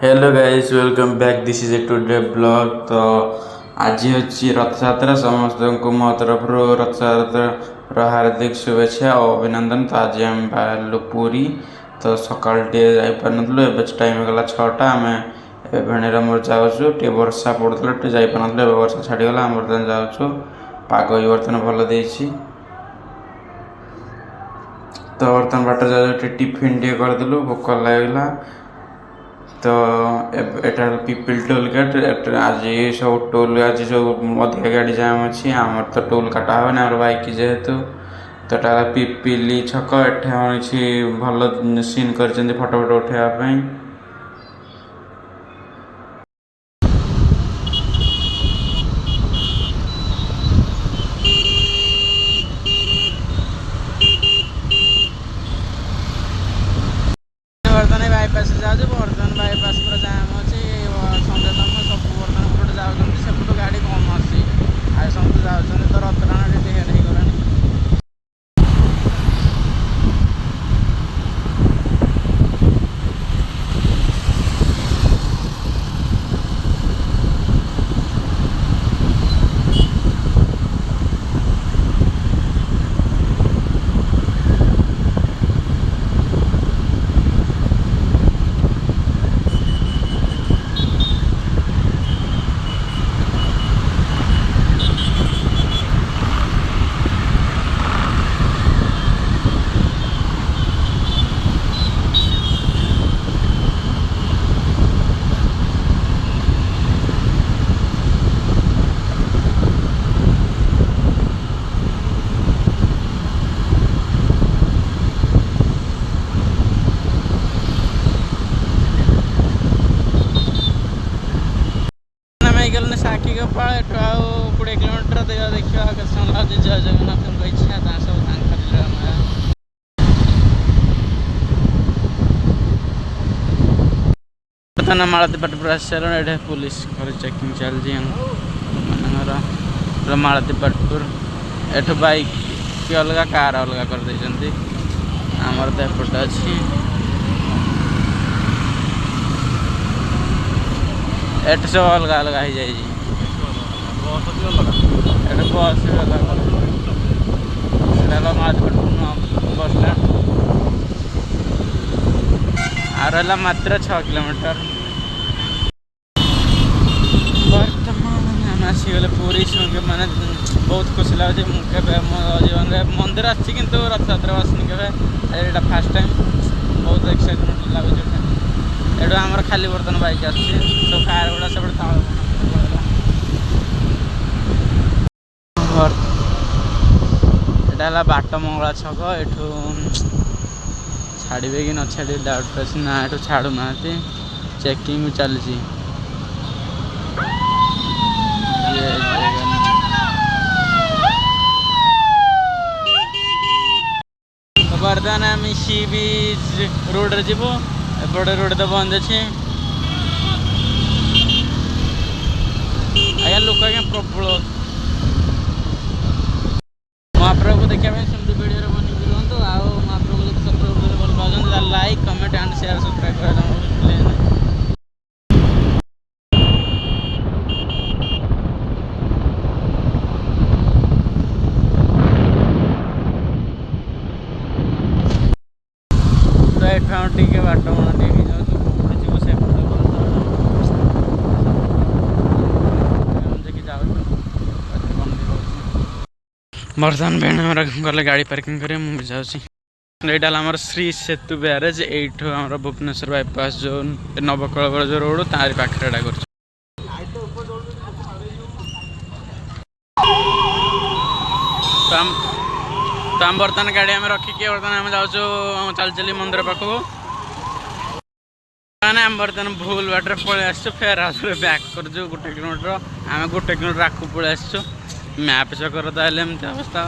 Hello guys, welcome back. This is a today blog. तो आज हूँ रथ यात्रा। समस्त को मो तरफ रथ यात्रा हार्दिक शुभेच्छा और अभिनंदन। तो आज आम बाहर पुरी। तो सकाल टे जापार ए टाइम गला 6टा। आम भेणीर मोर जाऊँ टे वर्षा पड़ता टे जापार वर्षा छाड़गला। आम बर्तमान जाऊँ पाग भी बर्तमान भल देती। तो बर्तमान बाट जाऊँ टिफिन टे करदेलु भोक लगला। तो एटा पिपिल टोल गेट। आज सब टोल आज सब अधिक गाड़ी जाम अच्छी आम तो टोल काटा हे ना बाइक जेहेतु। तो पिपिली छक एठे भल सीन कर फटो फटो उठाइवाई। बर्तमान बाईपास जाऊँ बर्तमान बाईपास पूरा जाम अच्छी सन्डे समय सब बर्तमान पटे जाऊँ सेपटू गाड़ी कम आसी आ समस्त जाऊँ। तो रथ टाणा टे हेड हो गलानी। साखी गोपाल एठू आउ 20 किलोमीटर देखा जय जगन्नाथ इच्छा सब बर्तमान मालतीपाट पर आस सारे पुलिस चेकिंग चलती मालतीपाटपुर। एठू बाइक की अलग कार अलग कर देइछन्ती। आमर तो एपट अच्छी एट सब अलग अलग हो जाए। बस भी अलग बस स्टैंड आ मात्र 6 किलोमीटर। बर्तमान आम आसीगले पूरी शुणी मैंने बहुत खुशी लगे। जीवन में मंदिर आसी कि रथ यात्रा आसनी के फास्ट टाइम बहुत एक्साइटमेंट लगुच। एटू आमर खाली बर्तन बाइक आस सब कार गुड़ा सब एटा बाट मंगला छक। एठू छाड़े कि न छाड़े डाउट अच्छी ना। एठू छाड़ू ना चेकिंग चलती। बर्तमान आम सी बीच रोड रे जीवो। एपटे रोड तो बंद अच्छे आज्ञा लोक आज्ञा प्रबल। महाप्रभु देखा सेमती वीडियो बनी रुहतु। आउ महाप्रभु जो सब्सक्राइब भल पाँच like comment and share subscribe कर। तो एठू टे बाट बना टे जाऊँ से बर्तमान बेण गले गाड़ी पार्किंग कर मुझे जाऊँ। यहाँ आम श्री सेतु ब्यारेज यू आम भुवनेश्वर बाईपास जो नवकल जो रोड तारी पाखे कर। तो आम बर्तमान गाड़ी आम रखिकी बर्तमान आम जाऊँ चल चली मंदिर पाखक। आम बर्तमान भूल बाटर पलि आस फेर बैक कर 1 किलोमीटर। आम 1 किलोमीटर आगे पलि आस मैप चक्कर तो एमती अवस्था।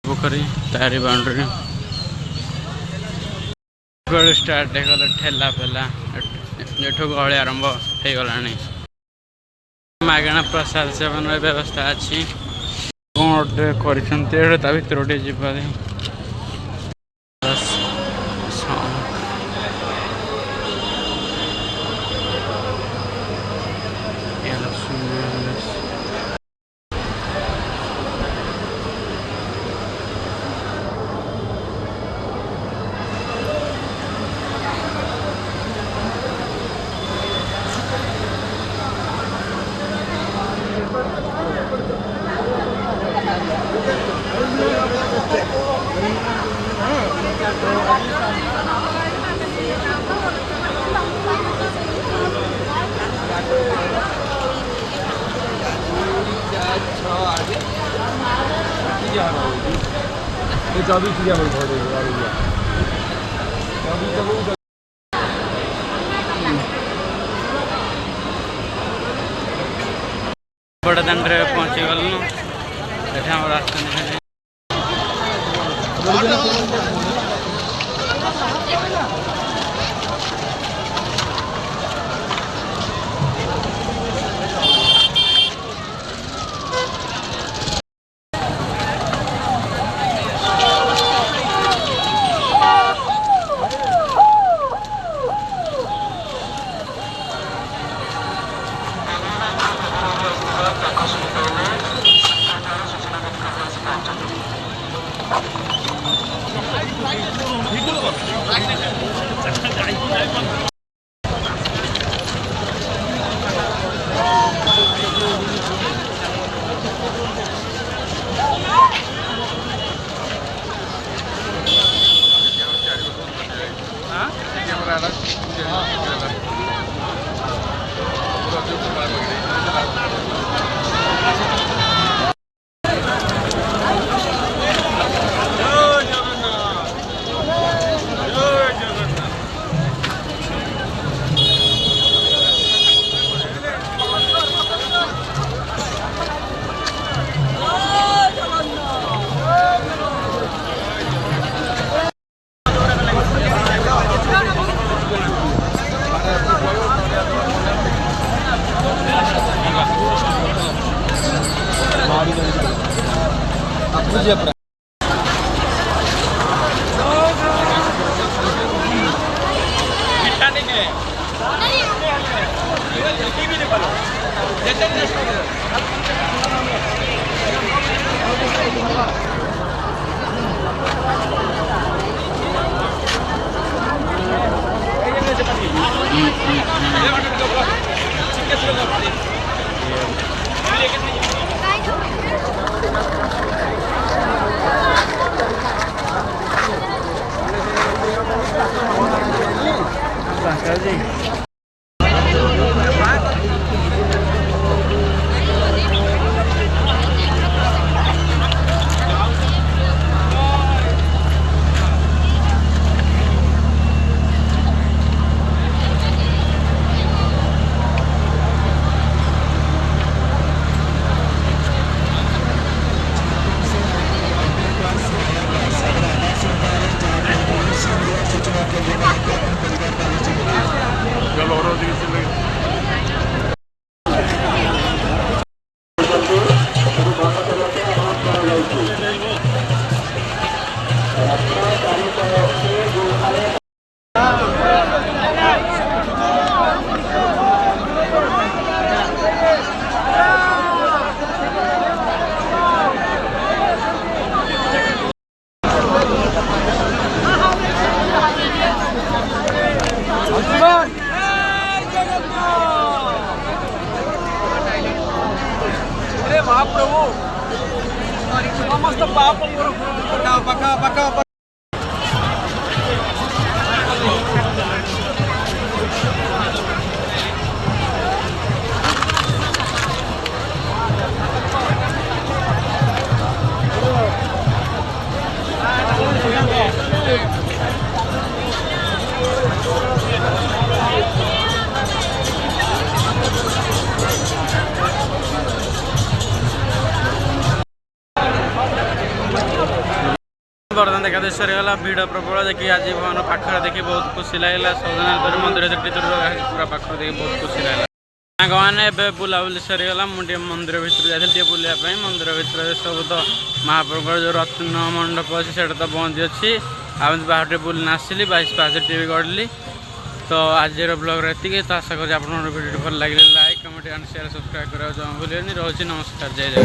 पोखरी तारी बाउंड्री स्टार्ट हो ठेला फेला एठू गहली आरंभ हो गला। मागणा प्रसाद सेवन व्यवस्था अच्छी कौन कर भर जीवा। बड़ दाण्ड पहुँची गलु रास्ता महाप्रभु समस्त पाप बरदान एकादशी सरीगला भिड़ प्रबल देखिए आज भवन पाखे देखिए बहुत खुशी लगे सौजन मंदिर पूरा पाखे देखिए बहुत खुशी लगे मैंने बुलाबुली सरीगला मुझे मंदिर भर जाती बुलापी मंदिर भर सब तो महाप्रभु जो रत्न मंडप अच्छे से तो बंद अच्छी बाहर बुलना आसली 22 पास टीवी गढ़ी तो आज ब्लॉग ये तो आशा करें आप वीडियो भल लगे like comment and share subscribe करा जमा भूलें रोचे नमस्कार जय जय।